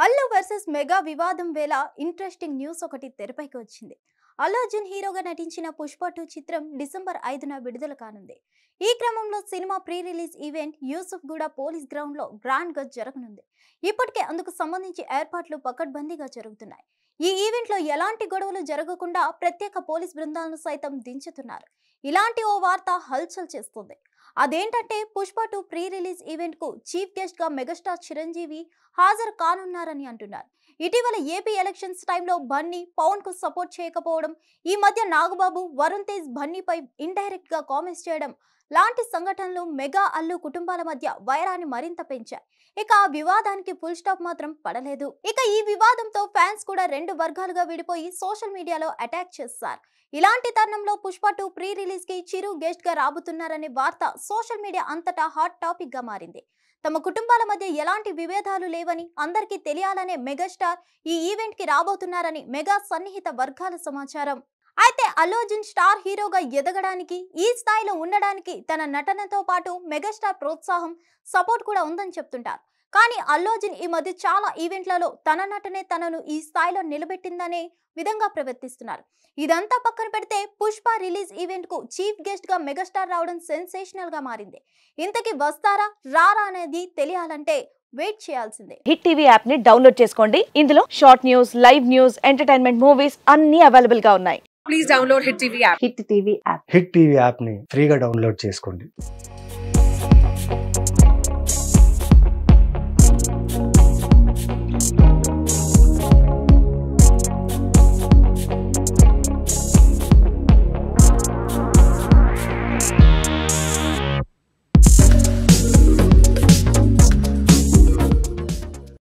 Allu versus mega వివాదం వేళ interesting news ఒకటి తెరపైకి వచ్చింది. అల్లు అర్జున్ హీరోగా నటించిన పుష్ప 2 చిత్రం డిసెంబర్ 5న విడుదల కానుంది. ఈ క్రమంలో cinema pre release event Yusuf గూడ పోలీస్ గ్రౌండ్ లో గ్రాండ్ గా జరగనుంది. ఇప్పటికే అందుకు సంబంధించి ఏర్పాట్లు పకడ్బందీగా జరుగుతున్నాయి. ఈ ఈవెంట్ లో ఎలాంటి గొడవలు జరగకుండా ప్రత్యేక పోలీస్ బృందాలను సైతం దించుతున్నారు. ఇలాంటి ఓ వార్త హల్చల్ చేస్తుంది. అదేంటంటే పుష్ప 2 ప్రీ రిలీజ్ ఈవెంట్ కు చీఫ్ గెస్ట్ గా మెగాస్టార్ చిరంజీవి హాజరు కానున్నారని అంటున్నారు. ఇటీవల ఏపీ ఎలక్షన్స్ టైంలో బన్నీ పవన్ కు సపోర్ట్ చేయకపోవడం, ఈ మధ్య నాగబాబు వరుణ్ తేజ్ బన్నీపై ఇండైరెక్ట్ గా కామెంట్స్ చేయడం లాంటి సంఘటనలు మెగా అల్లు కుటుంబాల మధ్య వైరాన్ని మరింత పెంచాయి. ఇక ఆ వివాదానికి ఫుల్ స్టాప్ మాత్రం పడలేదు. ఇక ఈ వివాదంతో ఫ్యాన్స్ కూడా రెండు వర్గాలుగా విడిపోయి సోషల్ మీడియాలో అటాక్ చేస్తారు. ఇలాంటి తరుణంలో పుష్ప 2 ప్రీ రిలీజ్ కి చిరు గెస్ట్ గా రాబోతున్నారనే వార్త సోషల్ మీడియా అంతటా హాట్ టాపిక్ గా మారింది. తమ కుటుంబాల మధ్య ఎలాంటి విభేదాలు లేవని అందరికీ తెలియాలనే మెగాస్టార్ ఈ ఈవెంట్ కి రాబోతున్నారని మెగా సన్నిహిత వర్గాల సమాచారం. అయితే అల్లు అర్జున్ స్టార్ హీరోగా ఎదగడానికి, ఈ స్థాయిలో ఉండడానికి తన నటనతో పాటు మెగాస్టార్ ప్రోత్సాహం, సపోర్ట్ కూడా ఉందని చెప్తుంటారు. కానీ అల్లు అర్జున్ ఈ మధ్య చాలా ఈవెంట్లలో తన నటనే తనను ఈ స్థాయిలో నిలబెట్టిందనే విధంగా ప్రవర్తిస్తున్నారు. ఇదంతా పక్కన పెడితే పుష్ప రిలీజ్ ఈవెంట్ కు చీఫ్ గెస్ట్ గా మెగాస్టార్ రావడం సెన్సేషనల్ గా మారింది. ఇంతకీ వస్తారా రారా అనేది తెలియాలంటే వెయిట్ చేయాల్సిందే. హిట్ టీవీ యాప్ ని డౌన్లోడ్ చేసుకోండి. ఇందులో short news, live news, entertainment movies అన్ని అవైలబుల్ గా ఉన్నాయి. Please download Hit TV app. Hit TV app hit TV యాప్ని ఫ్రీగా డౌన్లోడ్ చేసుకోండి.